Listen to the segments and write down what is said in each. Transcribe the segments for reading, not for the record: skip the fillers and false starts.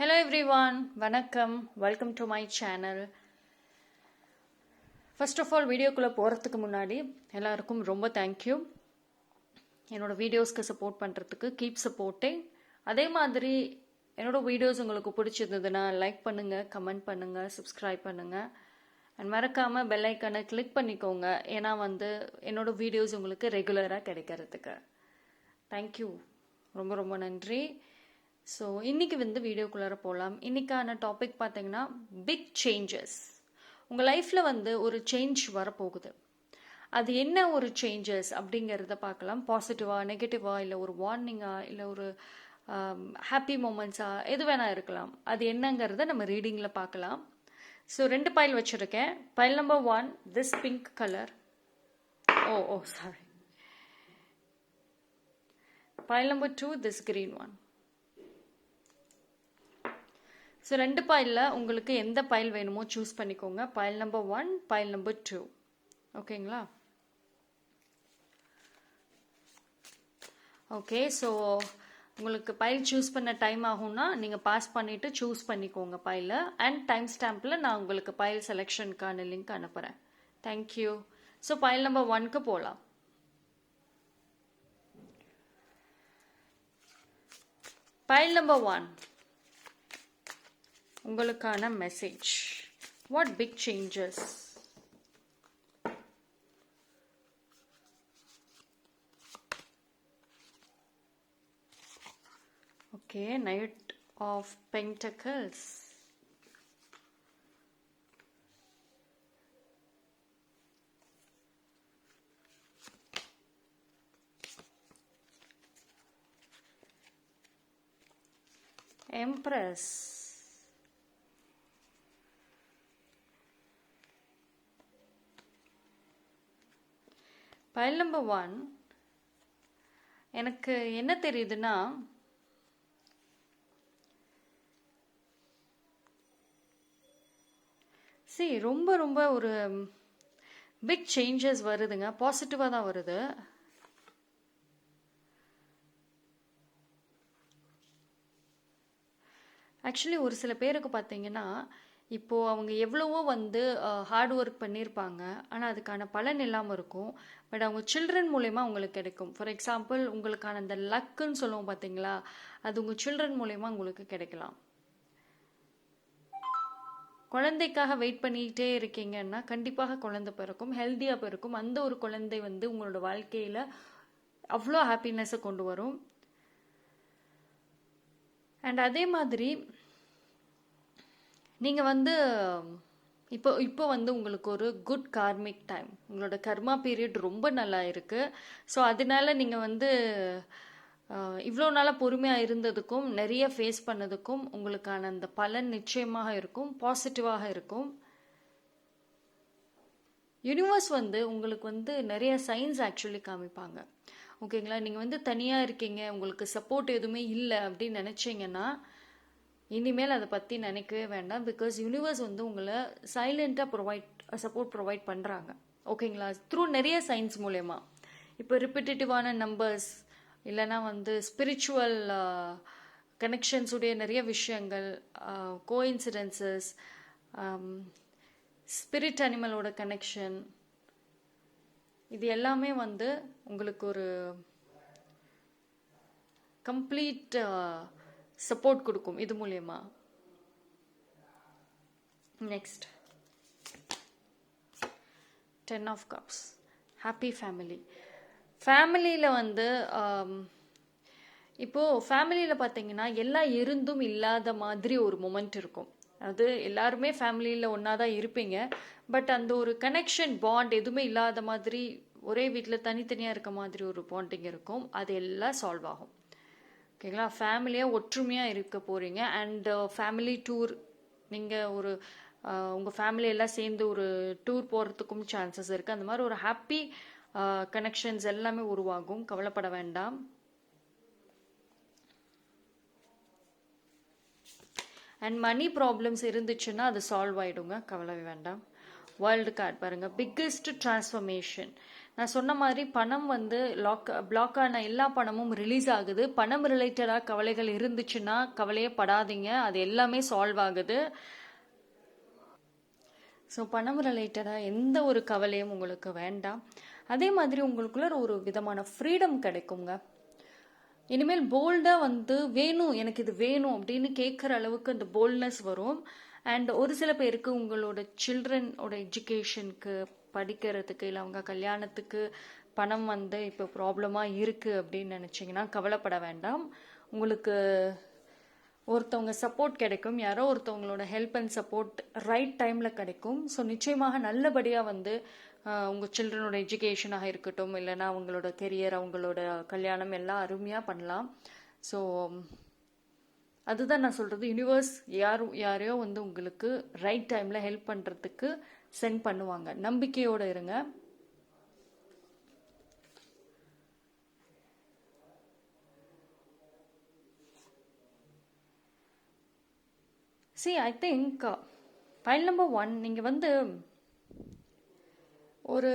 Hello everyone, வணக்கம். Welcome to my channel. First of all, வீடியோக்குள்ளே போகிறதுக்கு முன்னாடி எல்லாருக்கும் ரொம்ப தேங்க்யூ. என்னோட வீடியோஸ்க்கு சப்போர்ட் பண்ணுறதுக்கு கீப் சப்போர்ட்டிங். அதே மாதிரி என்னோட வீடியோஸ் உங்களுக்கு பிடிச்சிருந்ததுன்னா லைக் பண்ணுங்கள், கமெண்ட் பண்ணுங்கள், சப்ஸ்கிரைப் பண்ணுங்கள். அண்ட் மறக்காமல் பெல் ஐக்கனை கிளிக் பண்ணிக்கோங்க. ஏன்னா என்னோட வீடியோஸ் உங்களுக்கு ரெகுலராக கிடைக்கிறதுக்கு. தேங்க்யூ, ரொம்ப ரொம்ப நன்றி. ஸோ இன்றைக்கி வீடியோக்குள்ளார போகலாம். இன்றைக்கான டாபிக் பார்த்தீங்கன்னா பிக் சேஞ்சஸ். உங்கள் லைஃப்பில் ஒரு சேஞ்ச் வரப்போகுது. அது என்ன ஒரு சேஞ்சஸ் அப்படிங்கிறத பார்க்கலாம். பாசிட்டிவாக, நெகட்டிவாக, இல்லை ஒரு வார்னிங்காக, இல்லை ஒரு ஹாப்பி மூமெண்ட்ஸாக, எது வேணால் இருக்கலாம். அது என்னங்கிறத நம்ம ரீடிங்கில் பார்க்கலாம். ஸோ 2 பைல் வச்சுருக்கேன். File number 1, this pink colour. Sorry. File number 2, this green one. So 2 பைலில் உங்களுக்கு எந்த பைல் வேணுமோ சூஸ் பண்ணிக்கோங்க. File number 1, file number 2. ஓகேங்களா? ஓகே. ஸோ உங்களுக்கு பைல் சூஸ் பண்ண டைம் ஆகும்னா நீங்கள் பாஸ் பண்ணிவிட்டு சூஸ் பண்ணிக்கோங்க பைலை. அண்ட் டைம் ஸ்டாம்பில் நான் உங்களுக்கு பைல் செலெக்ஷனுக்கான லிங்க் அனுப்புகிறேன். தேங்க்யூ. ஸோ பைல் நம்பர் 1க்கு போகலாம். பைல் நம்பர் 1, உங்களுக்கான message. What big changes? Okay, knight of pentacles. Empress. File number 1, எனக்கு என்ன தெரியுதுன்னா, ரொம்ப ரொம்ப ஒரு பிக் சேஞ்சஸ் வருதுங்க. பாசிட்டிவாக தான் வருது. ஆக்சுவலி ஒரு சில பேருக்கு பார்த்தீங்கன்னா, இப்போது அவங்க எவ்வளவோ ஹார்ட் ஒர்க் பண்ணியிருப்பாங்க, ஆனால் அதுக்கான பலன் இல்லாமல் இருக்கும். பட் அவங்க சில்ட்ரன் மூலயமா உங்களுக்கு கிடைக்கும். ஃபார் எக்ஸாம்பிள், உங்களுக்கான அந்த லக்குன்னு சொல்லுவோம் பார்த்தீங்களா, அது உங்கள் சில்ட்ரன் மூலயமா உங்களுக்கு கிடைக்கலாம். குழந்தைக்காக வெயிட் பண்ணிக்கிட்டே இருக்கீங்கன்னா கண்டிப்பாக குழந்தை பிறக்கும், ஹெல்த்தியாக பிறக்கும். அந்த ஒரு குழந்தை உங்களோட வாழ்க்கையில் அவ்வளோ ஹாப்பினஸை கொண்டு வரும். அண்ட் அதே மாதிரி நீங்கள் இப்போ உங்களுக்கு ஒரு குட் கார்மிக் டைம். உங்களோட கர்மா பீரியட் ரொம்ப நல்லா இருக்குது. ஸோ அதனால நீங்கள் இவ்வளோ நாளாக பொறுமையாக இருந்ததுக்கும் நிறைய ஃபேஸ் பண்ணதுக்கும் உங்களுக்கான அந்த பலன் நிச்சயமாக இருக்கும், பாசிட்டிவாக இருக்கும். யூனிவர்ஸ் உங்களுக்கு நிறைய சைன்ஸ் ஆக்சுவலி காமிப்பாங்க. ஓகேங்களா? நீங்கள் தனியாக இருக்கீங்க, உங்களுக்கு சப்போர்ட் எதுவுமே இல்லை அப்படின்னு நினச்சிங்கன்னா இனிமேல் அதை பற்றி நினைக்கவே வேண்டாம். பிகாஸ் யூனிவர்ஸ் உங்களை சைலண்ட்டாக சப்போர்ட் ப்ரொவைட் பண்ணுறாங்க. ஓகேங்களா? த்ரூ நிறைய சயின்ஸ் மூலயமா. இப்போ ரிப்பிட்டேட்டிவான நம்பர்ஸ், இல்லைனா ஸ்பிரிச்சுவல் கனெக்ஷன்ஸுடைய நிறைய விஷயங்கள், கோஇன்சிடென்சஸ், ஸ்பிரிட் அனிமலோட கனெக்ஷன், இது எல்லாமே உங்களுக்கு ஒரு கம்ப்ளீட் சப்போர்ட் கொடுக்கும் இது மூலயமா. Next 10 of cups. Happy family. ஃபேமிலியில் இப்போது ஃபேமிலியில் பார்த்தீங்கன்னா எல்லாம் இருந்தும் இல்லாத மாதிரி ஒரு மொமெண்ட் இருக்கும். அது எல்லாருமே ஃபேமிலியில் ஒன்றா தான் இருப்பீங்க. பட் அந்த ஒரு கனெக்ஷன், பாண்ட் எதுவுமே இல்லாத மாதிரி, ஒரே வீட்டில் தனித்தனியாக இருக்க மாதிரி ஒரு பாண்டிங் இருக்கும். அது எல்லாம் சால்வ் ஆகும். ஓகேங்களா? ஃபேமிலியாக ஒற்றுமையாக இருக்க போகிறீங்க. அண்ட் ஃபேமிலி டூர், நீங்கள் உங்கள் ஃபேமிலி எல்லாம் சேர்ந்து ஒரு டூர் போகிறதுக்கும் சான்சஸ் இருக்குது. அந்த மாதிரி ஒரு ஹாப்பி கனெக்ஷன்ஸ் எல்லாமே உருவாகும். கவலைப்பட வேண்டாம். அண்ட் மணி ப்ராப்ளம்ஸ் இருந்துச்சுன்னா அது சால்வ் ஆகிடுங்க, கவலை வேண்டாம். வேர்ல்டு கார்டு பாருங்க, பிக்கெஸ்ட் டிரான்ஸ்ஃபர்மேஷன். நான் சொன்ன மாதிரி பணம் வந்து பிளாக் ஆன எல்லா பணமும் ரிலீஸ் ஆகுது. பணம் ரிலேட்டடாக கவலைகள் இருந்துச்சுன்னா கவலையே படாதீங்க, அது எல்லாமே சால்வ் ஆகுது. ஸோ பணம் ரிலேட்டடாக எந்த ஒரு கவலையும் உங்களுக்கு வேண்டாம். அதே மாதிரி உங்களுக்குள்ள ஒரு விதமான ஃப்ரீடம் கிடைக்குங்க. இனிமேல் போல்டாக வந்து வேணும், எனக்கு இது வேணும் அப்படின்னு கேட்குற அளவுக்கு அந்த போல்ட்னஸ் வரும். அண்ட் ஒரு சில பேருக்கு உங்களோட சில்ட்ரனோட எஜுகேஷனுக்கு, படிக்கிறதுக்கு, இல்லை அவங்க கல்யாணத்துக்கு பணம் வந்து இப்போ ப்ராப்ளமாக இருக்குது அப்படின்னு நினச்சிங்கன்னா கவலைப்பட வேண்டாம். உங்களுக்கு ஒருத்தவங்க சப்போர்ட் கிடைக்கும், யாரோ ஒருத்தவங்களோட ஹெல்ப் அண்ட் சப்போர்ட் ரைட் டைமில் கிடைக்கும். ஸோ நிச்சயமாக நல்லபடியாக வந்து உங்கள் சில்ட்ரனோட எஜுகேஷனாக இருக்கட்டும், இல்லைன்னா அவங்களோட கெரியர், அவங்களோட கல்யாணம் எல்லாம் அருமையாக பண்ணலாம். ஸோ அதுதான் நான் சொல்கிறது, யூனிவர்ஸ் யாரையோ வந்து உங்களுக்கு ரைட் டைமில் ஹெல்ப் பண்ணுறதுக்கு சென்ட் பண்ணுவாங்க. நம்பிக்கையோடு இருங்க. See, I think file number 1, நீங்கள் வந்து ஒரு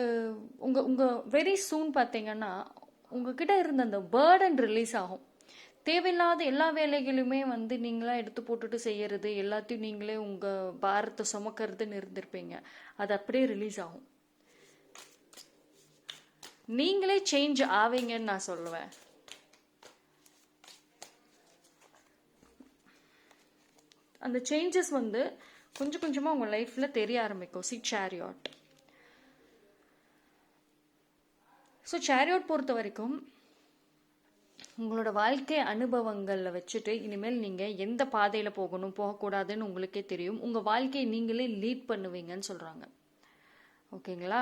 உங்கள் வெரி சூன் பார்த்தீங்கன்னா உங்ககிட்ட இருந்த அந்த பேர்டன் ரிலீஸ் ஆகும். தேவையில்லாத எல்லா வேலைகளுமே வந்து நீங்களாக எடுத்து போட்டுட்டு செய்யறது, எல்லாத்தையும் நீங்களே உங்கள் பாரத்தை சுமக்கிறதுன்னு இருந்திருப்பீங்க. அது அப்படியே ரிலீஸ் ஆகும். நீங்களே சேஞ்ச் ஆவீங்கன்னு நான் சொல்லுவேன். அந்த சேஞ்சஸ் வந்து கொஞ்சம் கொஞ்சமாக உங்கள் லைஃப்பில் தெரிய ஆரம்பிக்கும். சேரியாட். ஸோ சேரியாட் பொறுத்த வரைக்கும் உங்களோட வாழ்க்கை அனுபவங்களில் வச்சுட்டு இனிமேல் நீங்கள் எந்த பாதையில் போகணும், போகக்கூடாதுன்னு உங்களுக்கே தெரியும். உங்கள் வாழ்க்கையை நீங்களே லீட் பண்ணுவீங்கன்னு சொல்கிறாங்க. ஓகேங்களா?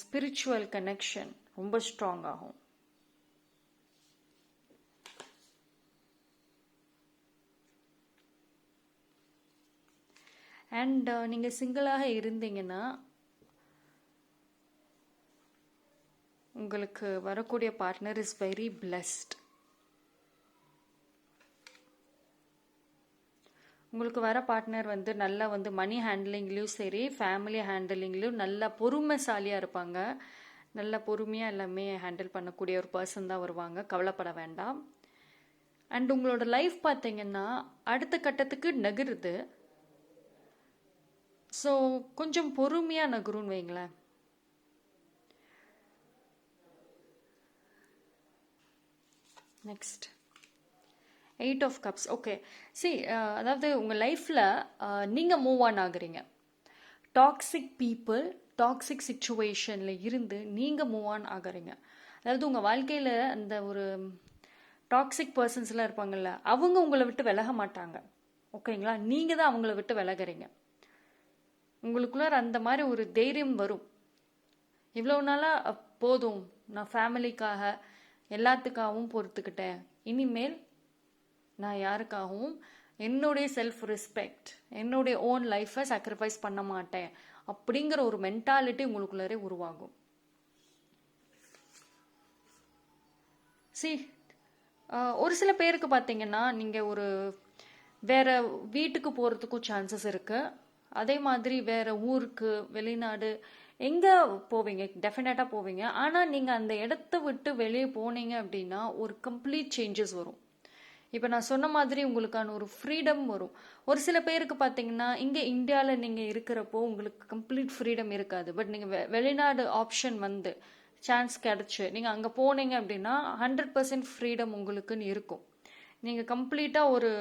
ஸ்பிரிச்சுவல் கனெக்ஷன் ரொம்ப ஸ்ட்ராங் ஆகும். அண்ட் நீங்கள் சிங்கிளாக இருந்தீங்கன்னா உங்களுக்கு வரக்கூடிய பார்ட்னர் இஸ் வெரி பிளெஸ்ட். உங்களுக்கு வர பார்ட்னர் வந்து நல்லா வந்து மணி ஹேண்ட்லிங்லேயும் சரி, ஃபேமிலி ஹேண்ட்லிங்லேயும் நல்லா பொறுமைசாலியாக இருப்பாங்க. நல்லா பொறுமையாக எல்லாமே ஹேண்டில் பண்ணக்கூடிய ஒரு பர்சன் தான் வருவாங்க. கவலைப்பட வேண்டாம். அண்ட் உங்களோட லைஃப் பார்த்தீங்கன்னா அடுத்த கட்டத்துக்கு நகருது. ஸோ கொஞ்சம் பொறுமையாக நகருன்னு வைங்களேன். Next 8 of Cups. ஓகே, அதாவது உங்கள் லைஃப்பில் நீங்கள் மூவ் ஆன் ஆகுறீங்க. டாக்ஸிக் பீப்புள், டாக்ஸிக் சுச்சுவேஷனில் இருந்து நீங்கள் மூவ் ஆன் ஆகுறீங்க. அதாவது உங்கள் வாழ்க்கையில் அந்த ஒரு டாக்ஸிக் பர்சன்ஸ்லாம் இருப்பாங்கள்ல, அவங்க உங்களை விட்டு விலக மாட்டாங்க. ஓகேங்களா? நீங்கள் தான் அவங்கள விட்டு விலகுறீங்க. உங்களுக்குள்ளார அந்த மாதிரி ஒரு தைரியம் வரும். இவ்வளோ நாளாக போதும், நான் ஃபேமிலிக்காக எல்லாத்துக்காகவும் பொறுத்துக்கிட்டேன், இனிமேல் நான் யாருக்காகவும் என்னுடைய செல்ஃப் ரெஸ்பெக்ட், என்னுடைய ஓன் லைஃப்பை சாக்ரிஃபைஸ் பண்ண மாட்டேன் அப்படிங்கிற ஒரு மென்டாலிட்டி உங்களுக்குள்ளே உருவாகும். ஒரு சில பேருக்கு பார்த்தீங்கன்னா நீங்கள் ஒரு வேற வீட்டுக்கு போகிறதுக்கும் சான்சஸ் இருக்கு. அதே மாதிரி வேற ஊருக்கு, வெளிநாடு, எங்கே போவீங்க, டெஃபினட்டாக போவீங்க. ஆனால் நீங்கள் அந்த இடத்த விட்டு வெளியே போனீங்க அப்படின்னா ஒரு கம்ப்ளீட் சேஞ்சஸ் வரும். இப்போ நான் சொன்ன மாதிரி உங்களுக்கான ஒரு ஃப்ரீடம் வரும். ஒரு சில பேருக்கு பார்த்தீங்கன்னா இங்கே இந்தியாவில் நீங்கள் இருக்கிறப்போ உங்களுக்கு கம்ப்ளீட் ஃப்ரீடம் இருக்காது. பட் நீங்கள் வெளிநாடு ஆப்ஷன் வந்து சான்ஸ் கிடச்சி நீங்கள் அங்கே போனீங்க அப்படின்னா 100% ஃப்ரீடம் உங்களுக்குன்னு இருக்கும். நீங்கள் கம்ப்ளீட்டாக ஒரு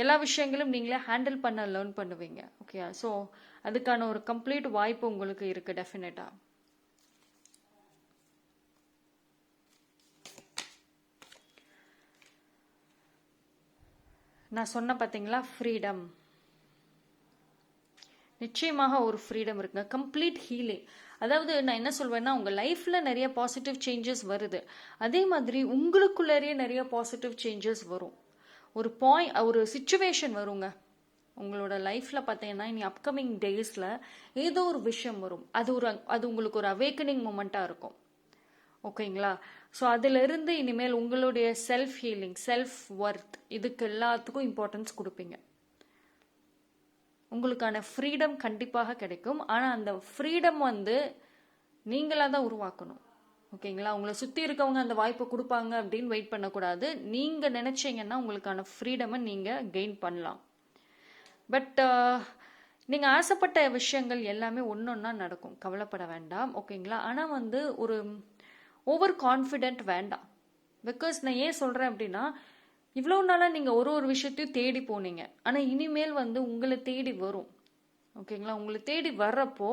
எல்லா விஷயங்களும் நீங்களே ஹேண்டில் பண்ண லேர்ன் பண்ணுவீங்க. ஓகே, ஸோ அதுக்கான ஒரு கம்ப்ளீட் வாய்ப்பு உங்களுக்கு இருக்குது டெஃபினட்டாக. நான் சொன்ன பார்த்தீங்களா ஃப்ரீடம், நிச்சயமாக ஒரு ஃப்ரீடம் இருக்குங்க. Complete healing. அதாவது நான் என்ன சொல்வேன்னா உங்கள் லைஃப்பில் நிறைய பாசிட்டிவ் சேஞ்சஸ் வருது, அதே மாதிரி உங்களுக்குள்ளேயே நிறைய பாசிட்டிவ் சேஞ்சஸ் வரும். ஒரு சுச்சுவேஷன் வருங்க உங்களோட லைஃப்பில் பார்த்தீங்கன்னா இனி அப்கமிங் டேஸில் ஏதோ ஒரு விஷயம் வரும். அது உங்களுக்கு ஒரு அவேக்கனிங் மூமெண்ட்டாக இருக்கும். ஓகேங்களா? ஸோ அதிலிருந்து இனிமேல் உங்களுடைய செல்ஃப் ஹீலிங், செல்ஃப் ஒர்த், இதுக்கு எல்லாத்துக்கும் இம்பார்ட்டன்ஸ் கொடுப்பீங்க. உங்களுக்கான ஃப்ரீடம் கண்டிப்பாக கிடைக்கும். ஆனால் அந்த ஃப்ரீடம் வந்து நீங்களாக தான் உருவாக்கணும். ஓகேங்களா? உங்களை சுற்றி இருக்கவங்க அந்த வாய்ப்பை கொடுப்பாங்க அப்படின்னு வெயிட் பண்ணக்கூடாது. நீங்கள் நினச்சிங்கன்னா உங்களுக்கான ஃப்ரீடமை நீங்கள் கெயின் பண்ணலாம். பட் நீங்கள் ஆசைப்பட்ட விஷயங்கள் எல்லாமே ஒன்றொன்னா நடக்கும், கவலைப்பட வேண்டாம். ஓகேங்களா? ஆனால் வந்து ஒரு ஓவர் கான்ஃபிடென்ட் வேண்டாம். பிகாஸ் நான் ஏன் சொல்கிறேன் அப்படின்னா, இவ்வளோ நாளாக நீங்கள் ஒரு விஷயத்தையும் தேடி போனீங்க. ஆனால் இனிமேல் வந்து உங்களை தேடி வரும். ஓகேங்களா? உங்களை தேடி வர்றப்போ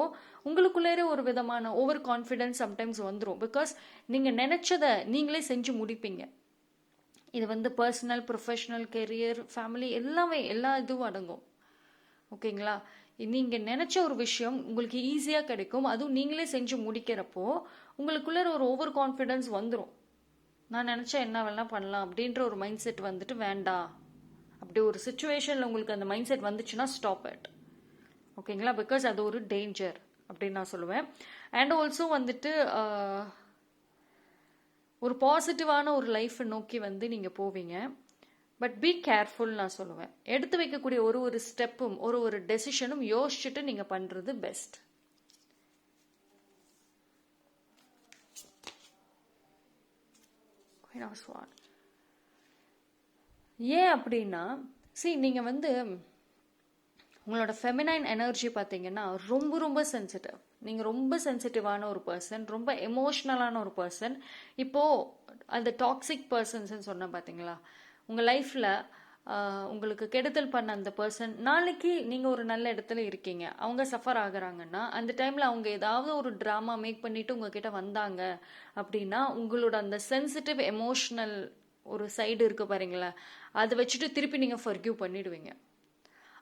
உங்களுக்குள்ளே ஒரு விதமான ஓவர் கான்ஃபிடென்ஸ் சம்டைம்ஸ் வந்துடும். பிகாஸ் நீங்கள் நினச்சதை நீங்களே செஞ்சு முடிப்பீங்க. இது வந்து பர்சனல், ப்ரொஃபஷனல், கெரியர், ஃபேமிலி எல்லாமே எல்லா இதுவும் அடங்கும். ஓகேங்களா? நீங்கள் நினச்ச ஒரு விஷயம் உங்களுக்கு ஈஸியாக கிடைக்கும். அதுவும் நீங்களே செஞ்சு முடிக்கிறப்போ உங்களுக்குள்ளே ஒரு ஓவர் கான்ஃபிடென்ஸ் வந்துடும். நான் நினச்சா என்ன வேணால் பண்ணலாம் அப்படின்ற ஒரு மைண்ட் செட் வந்துட்டு வேண்டாம். அப்படி ஒரு சுச்சுவேஷனில் உங்களுக்கு அந்த மைண்ட் செட் வந்துச்சுன்னா ஸ்டாப் இட். ஓகேங்களா? பிகாஸ் அது ஒரு டேஞ்சர் அப்படின்னு நான் சொல்லுவேன். அண்ட் ஆல்சோ வந்துட்டு ஒரு பாசிட்டிவான ஒரு லைஃப்பை நோக்கி வந்து நீங்கள் போவீங்க. பட் பி கேர்ஃபுல் நான் சொல்லுவேன். எடுத்து வைக்கக்கூடிய ஒரு ஸ்டெப்பும் ஒரு டெசிஷனும் யோசிச்சுட்டு நீங்கள் பண்ணுறது பெஸ்ட். ஏன் அப்படின்னா, நீங்கள் வந்து உங்களோட ஃபெமினைன் எனர்ஜி பார்த்தீங்கன்னா ரொம்ப ரொம்ப சென்சிட்டிவ். நீங்கள் ரொம்ப சென்சிட்டிவான ஒரு பர்சன், ரொம்ப எமோஷ்னலான ஒரு பர்சன். இப்போது அந்த டாக்ஸிக் பர்சன்ஸ்ன்னு சொன்னேன் பார்த்தீங்களா, உங்கள் லைஃப்பில் உங்களுக்கு கெடுதல் பண்ண அந்த பர்சன் நாளைக்கு நீங்கள் ஒரு நல்ல இடத்துல இருக்கீங்க, அவங்க சஃபர் ஆகுறாங்கன்னா அந்த டைமில் அவங்க ஏதாவது ஒரு ட்ராமா மேக் பண்ணிட்டு உங்ககிட்ட வந்தாங்க அப்படின்னா உங்களோட அந்த சென்சிட்டிவ் எமோஷ்னல் ஒரு சைடு இருக்கு பாருங்களா, அதை வச்சுட்டு திருப்பி நீங்கள் ஃபர்கியூ பண்ணிடுவீங்க.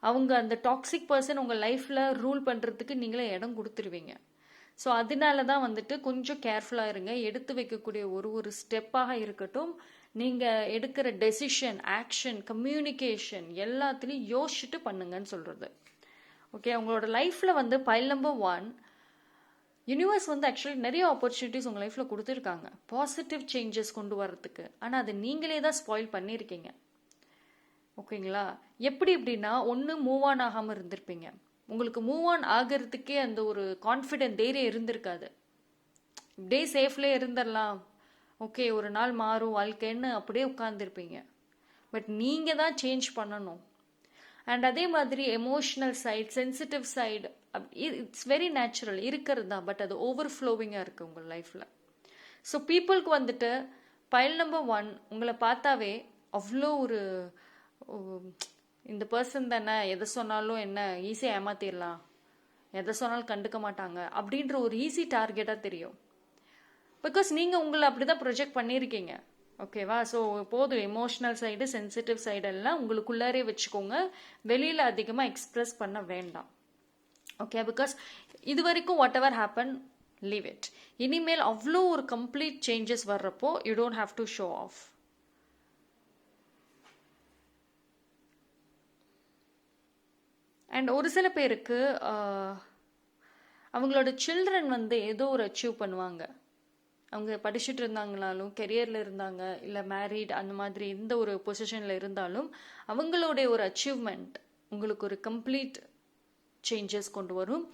அவங்க அந்த டாக்ஸிக் பர்சன் உங்கள் லைஃப்பில் ரூல் பண்ணுறதுக்கு நீங்களே இடம் கொடுத்துருவீங்க. ஸோ அதனால தான் வந்துட்டு கொஞ்சம் கேர்ஃபுல்லாக இருங்க. எடுத்து வைக்கக்கூடிய ஒரு ஸ்டெப்பாக இருக்கட்டும், நீங்கள் எடுக்கிற டெசிஷன், ஆக்ஷன், கம்யூனிகேஷன் எல்லாத்துலேயும் யோசிச்சுட்டு பண்ணுங்கன்னு சொல்கிறது. ஓகே, உங்களோட லைஃப்பில் வந்து பைல் நம்பர் 1, யூனிவர்ஸ் வந்து ஆக்சுவலி நிறைய ஆப்பர்ச்சுனிட்டிஸ் உங்கள் லைஃப்பில் கொடுத்துருக்காங்க பாசிட்டிவ் சேஞ்சஸ் கொண்டு வரதுக்கு. ஆனால் அதை நீங்களே தான் ஸ்பாயில் பண்ணியிருக்கீங்க. ஓகேங்களா? எப்படி அப்படின்னா, ஒன்று மூவ் ஆன் ஆகாமல் இருந்திருப்பீங்க. உங்களுக்கு மூவ் ஆன் ஆகிறதுக்கே அந்த ஒரு கான்ஃபிடென்ட் தைரியம் இருந்திருக்காது. இப்படியே சேஃப்லேயே இருந்துடலாம், ஓகே ஒரு நாள் மாறும் வாழ்க்கைன்னு அப்படியே உட்காந்துருப்பீங்க. பட் நீங்கள் தான் சேஞ்ச் பண்ணணும். அண்ட் அதே மாதிரி emotional side, sensitive side it's very natural இருக்கிறது தான். பட் அது ஓவர் ஃப்ளோவிங்காக இருக்குது உங்கள் லைஃப்பில். ஸோ பீப்புளுக்கு வந்துட்டு பைல் நம்பர் 1 உங்களை பார்த்தாவே அவ்வளோ ஒரு இந்த பர்சன் தானே, எதை சொன்னாலும் என்ன ஈஸியாக ஏமாத்திடலாம், எதை சொன்னாலும் கண்டுக்க மாட்டாங்க அப்படின்ற ஒரு ஈஸி டார்கெட்டாக தெரியும். பிகாஸ் நீங்கள் உங்களை அப்படி தான் ப்ரொஜெக்ட் பண்ணியிருக்கீங்க. ஓகேவா? ஸோ போதும், எமோஷ்னல் சைடு, சென்சிட்டிவ் சைடெல்லாம் உங்களுக்குள்ளாரே வச்சுக்கோங்க. வெளியில் அதிகமாக எக்ஸ்ப்ரெஸ் பண்ண வேண்டாம். ஓகே? பிகாஸ் இது வரைக்கும் whatever happen, leave it. இனிமேல் அவ்வளோ ஒரு கம்ப்ளீட் சேஞ்சஸ் வர்றப்போ you don't have to show off. And ஒரு சில பேருக்கு அவங்களோட சில்ட்ரன் வந்து ஏதோ ஒரு அச்சீவ் பண்ணுவாங்க. அவங்க படிச்சுட்டு இருந்தாங்கனாலும், கெரியரில் இருந்தாங்க, இல்லை மேரீட் அந்த மாதிரி எந்த ஒரு பொசிஷனில் இருந்தாலும் அவங்களுடைய ஒரு அச்சீவ்மெண்ட் உங்களுக்கு ஒரு கம்ப்ளீட் சேஞ்சஸ் கொண்டு வரும்.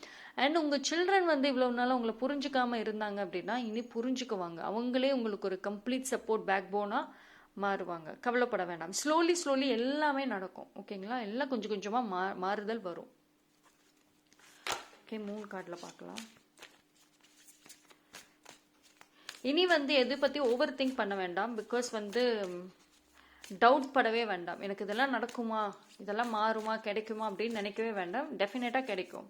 அண்ட் உங்கள் சில்ட்ரன் வந்து இவ்வளோ நாள் உங்களை புரிஞ்சுக்காமல் இருந்தாங்க அப்படின்னா இனி புரிஞ்சுக்குவாங்க. அவங்களே உங்களுக்கு ஒரு கம்ப்ளீட் சப்போர்ட் பேக் போனாக மாறுவாங்க. கவலைப்பட வேண்டாம். ஸ்லோலி எல்லாமே நடக்கும். ஓகேங்களா? எல்லாம் கொஞ்சம் கொஞ்சமாக மாறுதல் வரும். ஓகே, 3 கார்டில் பார்க்கலாம். இனி வந்து எதை பற்றி ஓவர் திங்க் பண்ண வேண்டாம். பிகாஸ் வந்து டவுட் படவே வேண்டாம். எனக்கு இதெல்லாம் நடக்குமா, இதெல்லாம் மாறுமா, கிடைக்குமா அப்படின்னு நினைக்கவே வேண்டாம். டெஃபினட்டாக கிடைக்கும்.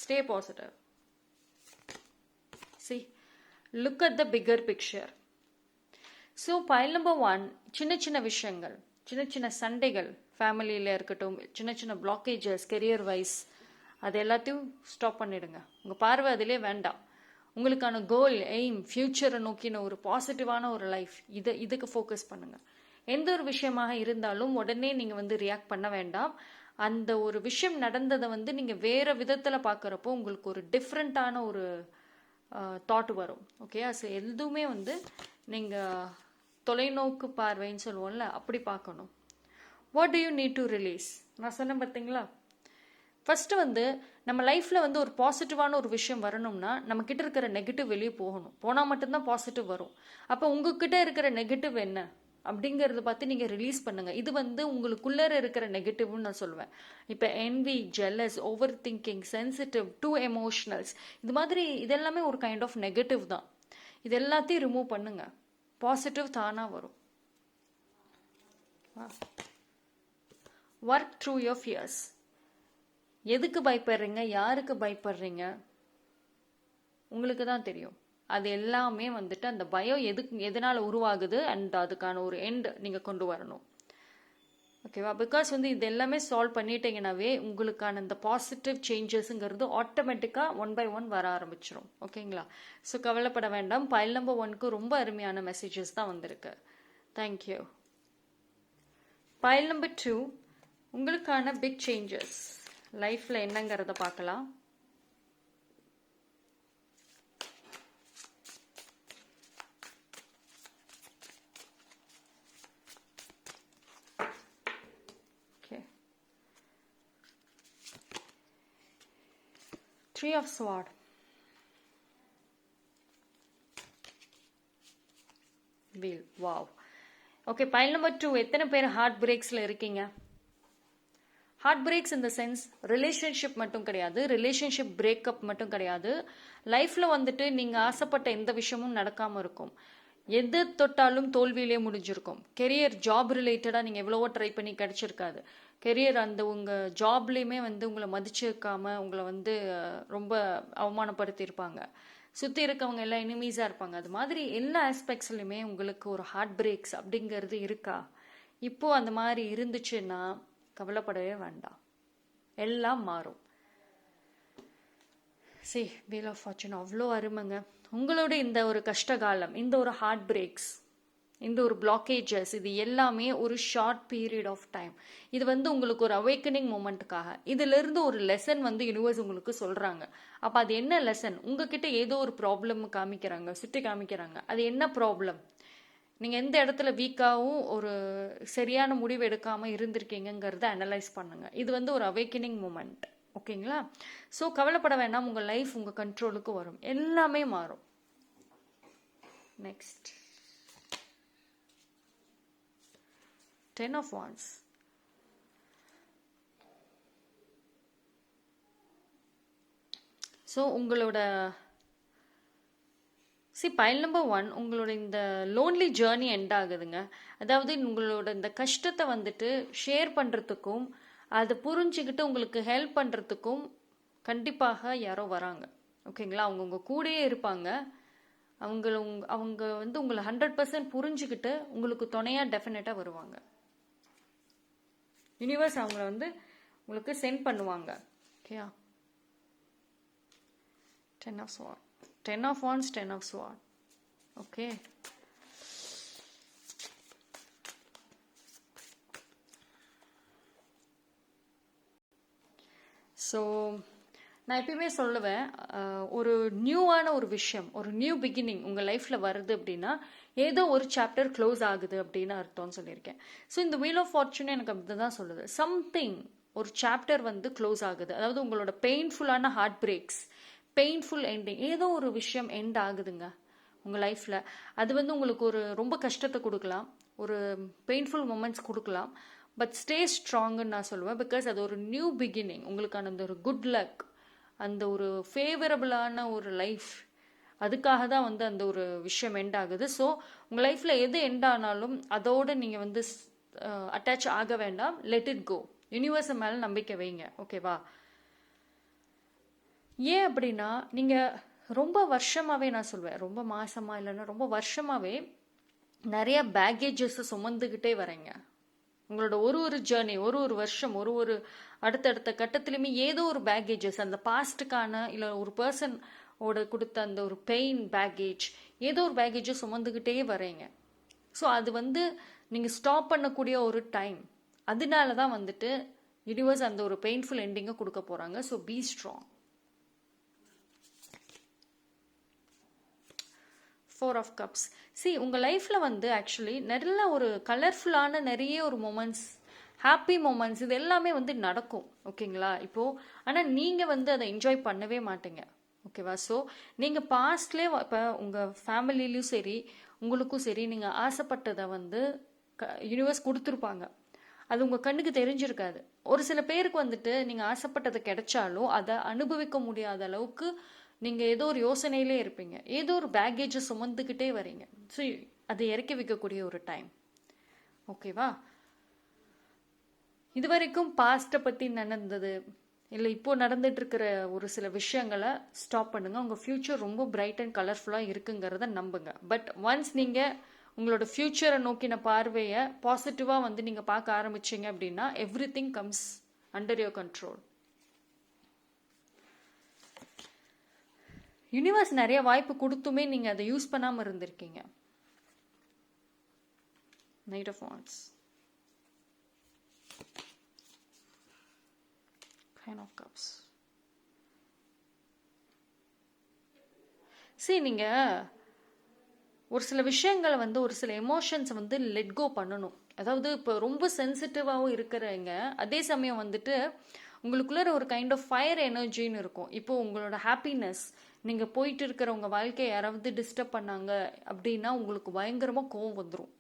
Stay positive. See, look at the bigger picture. So file number 1, சின்ன சின்ன விஷயங்கள், சின்ன சின்ன சண்டைகள் ஃபேமிலியில் இருக்கட்டும், சின்ன சின்ன பிளாக்கேஜஸ் கெரியர் வைஸ், அது எல்லாத்தையும் ஸ்டாப் பண்ணிடுங்க. உங்கள் பார்வை அதிலே வேண்டாம். உங்களுக்கான கோல், எய்ம், ஃப்யூச்சரை நோக்கின ஒரு பாசிட்டிவான ஒரு லைஃப், இதுக்கு ஃபோக்கஸ் பண்ணுங்கள். எந்த ஒரு விஷயமாக இருந்தாலும் உடனே நீங்கள் வந்து ரியாக்ட் பண்ண வேண்டாம். அந்த ஒரு விஷயம் நடந்ததை வந்து நீங்கள் வேறு விதத்தில் பார்க்குறப்போ உங்களுக்கு ஒரு டிஃப்ரெண்ட்டான ஒரு தாட் வரும். ஓகே? ஸோ எதுவுமே வந்து நீங்கள் தொலைநோக்கு பார்வைன்னு சொல்லுவோம்ல, அப்படி பார்க்கணும். What to you need to release? நான் சொன்னேன் பார்த்தீங்களா? ஃபஸ்ட்டு வந்து நம்ம லைஃப்பில் வந்து ஒரு பாசிட்டிவான ஒரு விஷயம் வரணும்னா நம்மக்கிட்ட இருக்கிற நெகட்டிவ் வெளியே போகணும். போனால் மட்டும்தான் பாசிட்டிவ் வரும். அப்போ உங்ககிட்ட இருக்கிற நெகட்டிவ் என்ன அப்படிங்கிறத பார்த்து நீங்கள் ரிலீஸ் பண்ணுங்கள். இது வந்து உங்களுக்குள்ளே இருக்கிற நெகட்டிவ்னு நான் சொல்லுவேன். இப்போ envy, jealous, over thinking, sensitive, too emotionals, இது மாதிரி இதெல்லாமே ஒரு கைண்ட் ஆஃப் நெகட்டிவ் தான். இது எல்லாத்தையும் ரிமூவ் பண்ணுங்க. பாசிட்டிவ் தானாக வரும். Work through your fears. எதுக்கு பயப்படுறீங்க, யாருக்கு பயப்படுறீங்க, உங்களுக்கு தான் தெரியும். அது எல்லாமே வந்துட்டு அந்த பயம் எதனால உருவாகுது அண்ட் அதுக்கான ஒரு எண்ட் நீங்கள் கொண்டு வரணும். ஓகேவா? பிகாஸ் வந்து இது எல்லாமே சால்வ் பண்ணிட்டீங்கன்னாவே உங்களுக்கான இந்த பாசிட்டிவ் சேஞ்சஸ்ங்கிறது ஆட்டோமேட்டிக்காக 1 by 1 வர ஆரம்பிச்சிடும். ஓகேங்களா? ஸோ கவலைப்பட வேண்டாம். பைல் நம்பர் 1க்கு ரொம்ப அருமையான மெசேஜஸ் தான் வந்திருக்கு. தேங்க்யூ. பைல் நம்பர் 2, உங்களுக்கான பிக் சேஞ்சஸ் லைஃப்பில் என்னங்கிறத பார்க்கலாம். Okay, 3 of Swords, Wheel. Wow. Okay, file number 2, எத்தனை பேர் ஹார்ட் பிரேக்ஸில் இருக்கீங்க? ஹார்ட் பிரேக்ஸ் இந்த சென்ஸ் ரிலேஷன்ஷிப் மட்டும் கிடையாது, ரிலேஷன்ஷிப் பிரேக்கப் மட்டும் கிடையாது. லைஃப்பில் வந்துட்டு நீங்கள் ஆசைப்பட்ட எந்த விஷயமும் நடக்காமல் இருக்கும். எது தொட்டாலும் தோல்வியிலே முடிஞ்சிருக்கும். கெரியர், ஜாப் ரிலேட்டடாக நீங்கள் எவ்வளவோ ட்ரை பண்ணி கிடைச்சிருக்காது. கெரியர் அந்த உங்கள் ஜாப்லேயுமே வந்து உங்களை மதிச்சிருக்காம உங்களை வந்து ரொம்ப அவமானப்படுத்தியிருப்பாங்க. சுற்றி இருக்கவங்க எல்லாம் எனிமீஸாக இருப்பாங்க. அது மாதிரி எல்லா ஆஸ்பெக்ட்ஸ்லையுமே உங்களுக்கு ஒரு ஹார்ட் பிரேக்ஸ் அப்படிங்கிறது இருக்கா? இப்போது அந்த மாதிரி இருந்துச்சுன்னா கவலைப்படவே வேண்டாம், எல்லாம் மாறும். வீல் ஆஃப் ஃபார்ச்சூன் அவ்வளோ அருமைங்க. உங்களோட இந்த ஒரு கஷ்டகாலம், இந்த ஒரு ஹார்ட் பிரேக்ஸ், இந்த ஒரு பிளாக்கேஜஸ், இது எல்லாமே ஒரு ஷார்ட் பீரியட் ஆஃப் டைம். இது வந்து உங்களுக்கு ஒரு அவேக்கனிங் மூமெண்ட்டுக்காக. இதிலிருந்து ஒரு லெசன் வந்து யூனிவர்ஸ் உங்களுக்கு சொல்கிறாங்க. அப்போ அது என்ன லெசன்? உங்ககிட்ட ஏதோ ஒரு ப்ராப்ளம் காமிக்கிறாங்க, சுற்றி காமிக்கிறாங்க. அது என்ன ப்ராப்ளம்? நீங்கள் எந்த இடத்துல வீக்காகவும் ஒரு சரியான முடிவு எடுக்காமல் இருந்திருக்கீங்கிறத அனலைஸ் பண்ணுங்கள். இது வந்து ஒரு அவேக்கனிங் மூமெண்ட். ஓகேங்களா? ஸோ கவலைப்பட வேண்டாம், உங்கள் லைஃப் உங்கள் கண்ட்ரோலுக்கு வரும், எல்லாமே மாறும். Next 10 of Wands. ஸோ உங்களோட பைல் நம்பர் 1, உங்களோட இந்த லோன்லி ஜேர்னி எண்ட் ஆகுதுங்க. அதாவது உங்களோட இந்த கஷ்டத்தை வந்துட்டு ஷேர் பண்ணுறதுக்கும் அதை புரிஞ்சுக்கிட்டு உங்களுக்கு ஹெல்ப் பண்ணுறதுக்கும் கண்டிப்பாக யாரோ வராங்க. ஓகேங்களா? அவங்க உங்கள் கூடயே இருப்பாங்க. அவங்க வந்து உங்களை 100% புரிஞ்சுக்கிட்டு உங்களுக்கு துணையாக டெஃபினட்டாக வருவாங்க. யூனிவர்ஸ் அவங்கள வந்து உங்களுக்கு சென்ட் பண்ணுவாங்க. ஓகேயா? 10 of Swords, 10 of Wands, 10 of Swords. Okay. So நான் எப்பயுமே சொல்லுவேன், ஒரு நியூவான ஒரு விஷயம், ஒரு நியூ பிகினிங் உங்கள் லைஃப்பில் வருது அப்படின்னா ஏதோ ஒரு சாப்டர் க்ளோஸ் ஆகுது அப்படின்னு அர்த்தம்னு சொல்லியிருக்கேன். ஸோ இந்த வீல் ஆஃப் ஃபார்ச்சூன் எனக்கு அப்படி தான் சொல்லுது. சம்திங், ஒரு சாப்டர் வந்து க்ளோஸ் ஆகுது. அதாவது உங்களோட பெயின்ஃபுல்லான ஹார்ட் பிரேக்ஸ், பெயின்ஃபுல் எண்டிங், ஏதோ ஒரு விஷயம் எண்ட் ஆகுதுங்க உங்கள் லைஃப்பில். அது வந்து உங்களுக்கு ஒரு ரொம்ப கஷ்டத்தை கொடுக்கலாம், ஒரு பெயின்ஃபுல் மூமெண்ட்ஸ் கொடுக்கலாம். பட் ஸ்டே ஸ்ட்ராங்குன்னு நான் சொல்லுவேன். பிகாஸ் அது ஒரு நியூ பிகினிங், உங்களுக்கான அந்த ஒரு குட் லக், அந்த ஒரு ஃபேவரபிளான ஒரு லைஃப், அதுக்காக தான் வந்து அந்த ஒரு விஷயம் எண்ட் ஆகுது. ஸோ உங்கள் லைஃப்பில் எது எண்ட் ஆனாலும் அதோடு நீங்கள் வந்து அட்டாச் ஆக வேண்டாம். Let it go. யூனிவர்ஸ் மேலே நம்பிக்கை வைங்க. ஓகேவா? ஏன் அப்படின்னா நீங்கள் ரொம்ப வருஷமாகவே, நான் சொல்வேன் ரொம்ப மாசமாக இல்லைன்னா ரொம்ப வருஷமாகவே நிறைய பேக்கேஜஸ் சுமந்துக்கிட்டே வரீங்க. உங்களோட ஒரு ஜேர்னி, ஒரு வருஷம், ஒரு அடுத்தடுத்த கட்டத்துலையுமே ஏதோ ஒரு பேக்கேஜஸ், அந்த பாஸ்ட்டுக்கான இல்லை ஒரு பர்சன் ஓட கொடுத்த அந்த ஒரு பெயின் பேக்கேஜ், ஏதோ ஒரு பேக்கேஜை சுமந்துக்கிட்டே வரீங்க. ஸோ அது வந்து நீங்கள் ஸ்டாப் பண்ணக்கூடிய ஒரு டைம். அதனால தான் வந்துட்டு யூனிவர்ஸ் அந்த ஒரு பெயின்ஃபுல் எண்டிங்கை கொடுக்க போகிறாங்க. So be strong. 4 of Cups. உங்கள் லைஃப்பில் வந்து ஆக்சுவலி நல்ல ஒரு கலர்ஃபுல்லான நிறைய ஒரு மூமெண்ட்ஸ் ஹாப்பி மூமெண்ட்ஸ் இது எல்லாமே வந்து நடக்கும். ஓகேங்களா? இப்போது ஆனால் நீங்கள் வந்து அதை என்ஜாய் பண்ணவே மாட்டீங்க. ஓகேவா? ஸோ நீங்கள் பாஸ்ட்லேயே இப்போ உங்கள் ஃபேமிலிலையும் சரி உங்களுக்கும் சரி நீங்கள் ஆசைப்பட்டதை வந்து யூனிவர்ஸ் கொடுத்துருப்பாங்க. அது உங்கள் கண்ணுக்கு தெரிஞ்சிருக்காது. ஒரு சில பேருக்கு வந்துட்டு நீங்கள் ஆசைப்பட்டது கிடைச்சாலும் அதை அனுபவிக்க முடியாத அளவுக்கு நீங்கள் ஏதோ ஒரு யோசனையிலே இருப்பீங்க. ஏதோ ஒரு பேக்கேஜை சுமந்துக்கிட்டே வரீங்க. ஸோ அதை இறக்கி வைக்கக்கூடிய ஒரு டைம். ஓகேவா? இது வரைக்கும் பாஸ்ட்டை பற்றி நடந்தது இல்லை இப்போ நடந்துட்டு இருக்கிற ஒரு சில விஷயங்களை ஸ்டாப் பண்ணுங்க. உங்கள் ஃப்யூச்சர் ரொம்ப பிரைட் அண்ட் கலர்ஃபுல்லாக இருக்குங்கிறத நம்புங்க. பட் ஒன்ஸ் நீங்கள் உங்களோட ஃப்யூச்சரை நோக்கின பார்வையை பாசிட்டிவாக வந்து நீங்கள் பார்க்க ஆரம்பிச்சிங்க அப்படின்னா everything comes under your control. Universe நிறைய வாய்ப்பு கொடுத்துமே நீங்கள் அதை யூஸ் பண்ணாமல் இருந்திருக்கீங்க. Knight of wands, Queen of Cups. சரி, நீங்கள் ஒரு சில விஷயங்களை வந்து ஒரு சில எமோஷன்ஸை வந்து லெட் கோ பண்ணணும். அதாவது இப்போ ரொம்ப சென்சிட்டிவாகவும் இருக்கிறவங்க அதே சமயம் வந்துட்டு உங்களுக்குள்ள ஒரு கைண்ட் ஆஃப் ஃபயர் எனர்ஜின்னு இருக்கும். இப்போ உங்களோட ஹாப்பினஸ், நீங்கள் போயிட்டு இருக்கிற உங்கள் வாழ்க்கையை யாராவது டிஸ்டர்ப் பண்ணாங்க அப்படின்னா உங்களுக்கு பயங்கரமாக கோவம் வந்துடும்.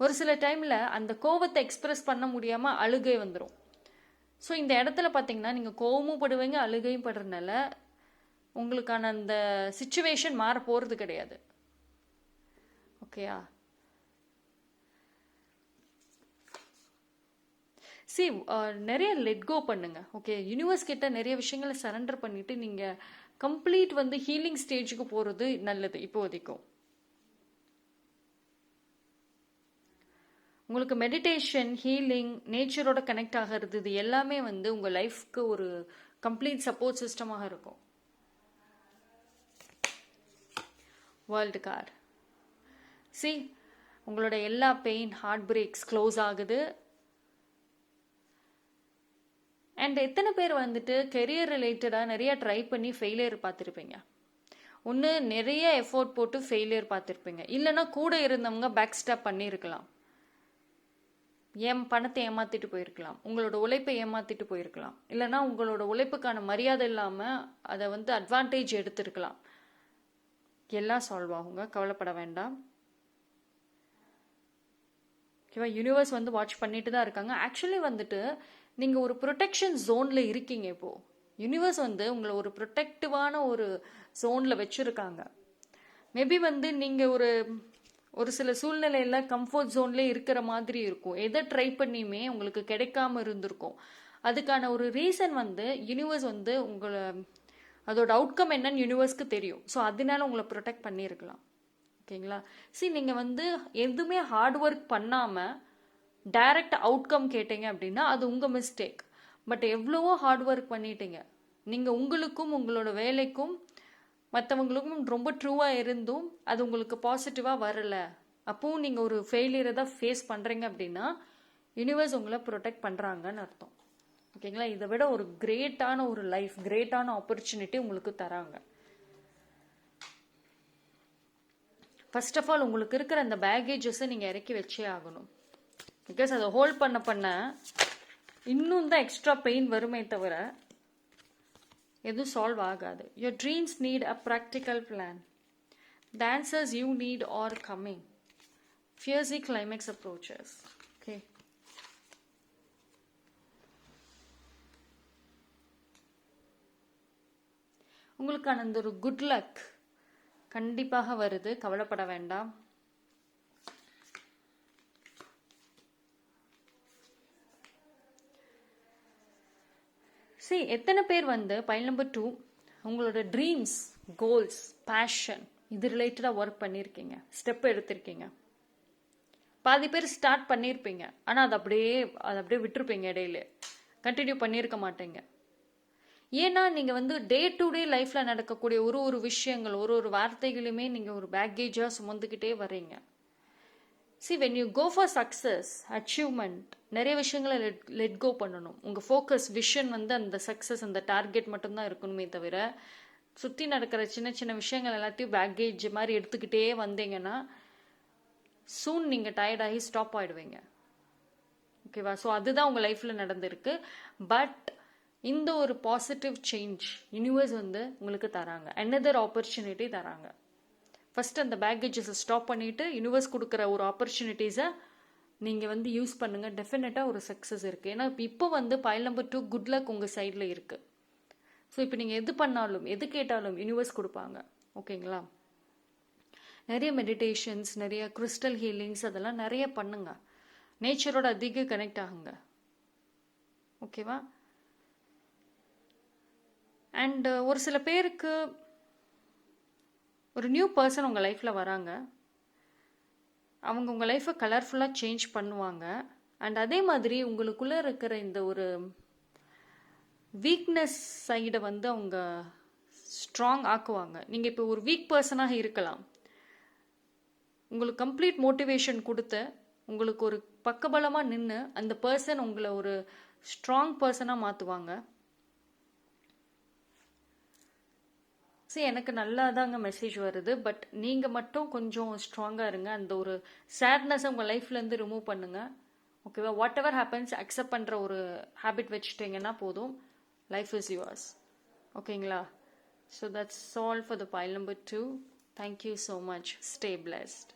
ஒரு சில டைமில் அந்த கோவத்தை எக்ஸ்பிரஸ் பண்ண முடியாமல் அழுகை வந்துடும். ஸோ இந்த இடத்துல பார்த்தீங்கன்னா நீங்கள் கோவமும் படுவீங்க அழுகையும் படுறதுனால உங்களுக்கான அந்த சிச்சுவேஷன் மாற போகிறது கிடையாது. ஓகேயா? நிறைய லெட் கோ பண்ணுங்க. ஓகே, யூனிவர்ஸ் கிட்ட நிறைய விஷயங்களை சரண்டர் பண்ணிட்டு நீங்க கம்ப்ளீட் வந்து ஹீலிங் ஸ்டேஜுக்கு போறது நல்லது. இப்போதைக்கும் உங்களுக்கு மெடிடேஷன், ஹீலிங், நேச்சரோட கனெக்ட் ஆகிறது இது எல்லாமே வந்து உங்க லைஃப்க்கு ஒரு கம்ப்ளீட் சப்போர்ட் சிஸ்டமாக இருக்கும். World card. உங்களோட எல்லா பெயின், ஹார்ட் பிரேக்ஸ் க்ளோஸ் ஆகுது. அண்ட் எத்தனை பேர் வந்துட்டு கெரியர் ரிலேட்டடாக நிறைய ட்ரை பண்ணி ஃபெயிலியர் பார்த்துருப்பீங்க. ஒன்று நிறைய எஃபோர்ட் போட்டு ஃபெயிலியர் பார்த்துருப்பீங்க. இல்லைன்னா கூட இருந்தவங்க பேக் ஸ்டாப் பண்ணியிருக்கலாம். பணத்தை ஏமாத்திட்டு போயிருக்கலாம், உங்களோட உழைப்பை ஏமாத்திட்டு போயிருக்கலாம், இல்லைன்னா உங்களோட உழைப்புக்கான மரியாதை இல்லாமல் அதை வந்து அட்வான்டேஜ் எடுத்திருக்கலாம். எல்லாம் சால்வ் ஆகுங்க, கவலைப்பட வேண்டாம். ஓகேவா? யூனிவர்ஸ் வந்து வாட்ச் பண்ணிட்டு தான் இருக்காங்க. ஆக்சுவலி வந்துட்டு நீங்கள் ஒரு ப்ரொடெக்ஷன் ஜோனில் இருக்கீங்க. இப்போது யூனிவர்ஸ் வந்து உங்களை ஒரு ப்ரொடெக்டிவான ஒரு ஜோனில் வச்சுருக்காங்க. மேபி வந்து நீங்கள் ஒரு சில சூழ்நிலையில் கம்ஃபர்ட் ஜோன்லேயே இருக்கிற மாதிரி இருக்கும். எதை ட்ரை பண்ணியுமே உங்களுக்கு கிடைக்காம இருந்திருக்கும். அதுக்கான ஒரு ரீசன் வந்து யூனிவர்ஸ் வந்து உங்களை அதோட அவுட்கம் என்னன்னு யூனிவர்ஸ்க்கு தெரியும். ஸோ அதனால உங்களை ப்ரொடெக்ட் பண்ணியிருக்கலாம். ஓகேங்களா? நீங்கள் வந்து எதுவுமே ஹார்ட் ஒர்க் பண்ணாமல் டைரக்ட் அவுட்கம் கேட்டீங்க அப்படின்னா அது உங்கள் மிஸ்டேக். பட் எவ்வளவோ ஹார்ட் ஒர்க் பண்ணிட்டீங்க. நீங்கள் உங்களுக்கும் உங்களோட வேலைக்கும் மற்றவங்களுக்கும் ரொம்ப ட்ரூவாக இருந்தும் அது உங்களுக்கு பாசிட்டிவாக வரலை, அப்பவும் நீங்கள் ஒரு ஃபெயிலியரை தான் ஃபேஸ் பண்ணுறீங்க அப்படின்னா யூனிவர்ஸ் உங்களை ப்ரொடெக்ட் பண்ணுறாங்கன்னு அர்த்தம். ஓகேங்களா? இதை விட ஒரு கிரேட்டான ஒரு லைஃப், கிரேட்டான ஆப்பர்ச்சுனிட்டி உங்களுக்கு தராங்க. ஃபர்ஸ்ட் ஆஃப் ஆல் உங்களுக்கு இருக்கிற அந்த பேகேஜஸை நீங்கள் இறக்கி வச்சே ஆகணும். பிகாஸ் அதை ஹோல்ட் பண்ண இன்னும் தான் எக்ஸ்ட்ரா பெயின் வருமே தவிர எதுவும் சால்வ் ஆகாது. Your dreams need a practical plan. The answers you need are coming. Fiercely climax approaches. Okay, உங்களுக்கான அந்த ஒரு குட் லக் கண்டிப்பாக வருது, கவலைப்பட வேண்டாம். எத்தனை பேர் வந்து பைல் நம்பர் 2 உங்களோட ட்ரீம்ஸ், கோல்ஸ், பேஷன் இது ரிலேட்டடாக ஒர்க் பண்ணியிருக்கீங்க, ஸ்டெப் எடுத்திருக்கீங்க. பாதி பேர் ஸ்டார்ட் பண்ணியிருப்பீங்க, ஆனால் அதை அப்படியே விட்டுருப்பீங்க, இடையில கண்டினியூ பண்ணியிருக்க மாட்டீங்க. ஏன்னா நீங்கள் வந்து டே டு டே லைஃப்பில் நடக்கக்கூடிய ஒரு விஷயங்கள், ஒரு வார்த்தைகளுமே நீங்கள் ஒரு பேக்கேஜாக சுமந்துக்கிட்டே வர்றீங்க. when you go for success, achievement, நிறைய விஷயங்களை லெட் கோ பண்ணணும். உங்கள் ஃபோக்கஸ், விஷன் வந்து அந்த சக்ஸஸ், அந்த டார்கெட் மட்டும்தான் இருக்கணுமே தவிர சுற்றி நடக்கிற சின்ன சின்ன விஷயங்கள் எல்லாத்தையும் பேக்கேஜ் மாதிரி எடுத்துக்கிட்டே வந்தீங்கன்னா சூன் நீங்கள் டயர்டாகி ஸ்டாப் ஆகிடுவீங்க. ஓகேவா? ஸோ அதுதான் உங்கள் லைஃப்பில் நடந்திருக்கு. பட் இந்த ஒரு பாசிட்டிவ் சேஞ்ச் யூனிவர்ஸ் வந்து உங்களுக்கு தராங்க, another ஆப்பர்ச்சுனிட்டி தராங்க. ஃபர்ஸ்ட் அந்த பேக்கேஜஸை ஸ்டாப் பண்ணிவிட்டு யூனிவர்ஸ் கொடுக்குற ஒரு ஆப்பர்ச்சுனிட்டிஸை நீங்கள் வந்து யூஸ் பண்ணுங்கள். டெஃபினட்டாக ஒரு சக்ஸஸ் இருக்குது. ஏன்னா இப்போ வந்து பைல் நம்பர் 2 குட் லக் உங்கள் சைடில் இருக்குது. ஸோ இப்போ நீங்கள் எது பண்ணாலும் எது கேட்டாலும் யூனிவர்ஸ் கொடுப்பாங்க. ஓகேங்களா? நிறைய மெடிடேஷன்ஸ், நிறைய கிறிஸ்டல் ஹீலிங்ஸ் அதெல்லாம் நிறைய பண்ணுங்க. நேச்சரோட அதிக கனெக்ட் ஆகுங்க. ஓகேவா? அண்ட் ஒரு சில பேருக்கு ஒரு நியூ பர்சன் உங்கள் லைஃப்பில் வராங்க. அவங்க உங்கள் லைஃப்பை கலர்ஃபுல்லாக சேஞ்ச் பண்ணுவாங்க. அண்ட் அதே மாதிரி உங்களுக்குள்ளே இருக்கிற இந்த ஒரு வீக்னஸ் சைடை வந்து அவங்க ஸ்ட்ராங் ஆக்குவாங்க. நீங்கள் இப்போ ஒரு வீக் பர்சனாக இருக்கலாம். உங்களுக்கு கம்ப்ளீட் மோட்டிவேஷன் கொடுத்து உங்களுக்கு ஒரு பக்கபலமாக நின்று அந்த பர்சன் உங்களை ஒரு ஸ்ட்ராங் பர்சனாக மாற்றுவாங்க. சரி, எனக்கு நல்லா தாங்க மெசேஜ் வருது. பட் நீங்கள் மட்டும் கொஞ்சம் ஸ்ட்ராங்காக இருங்க. அந்த ஒரு சேட்னஸை உங்கள் லைஃப்லேருந்து ரிமூவ் பண்ணுங்கள். ஓகேவா? வாட் எவர் ஹேப்பன்ஸ் அக்செப்ட் பண்ணுற ஒரு ஹேபிட் வச்சுட்டிங்கன்னா போதும். Life is yours. ஓகேங்களா? So that's all for the file number 2. Thank you so much. Stay blessed.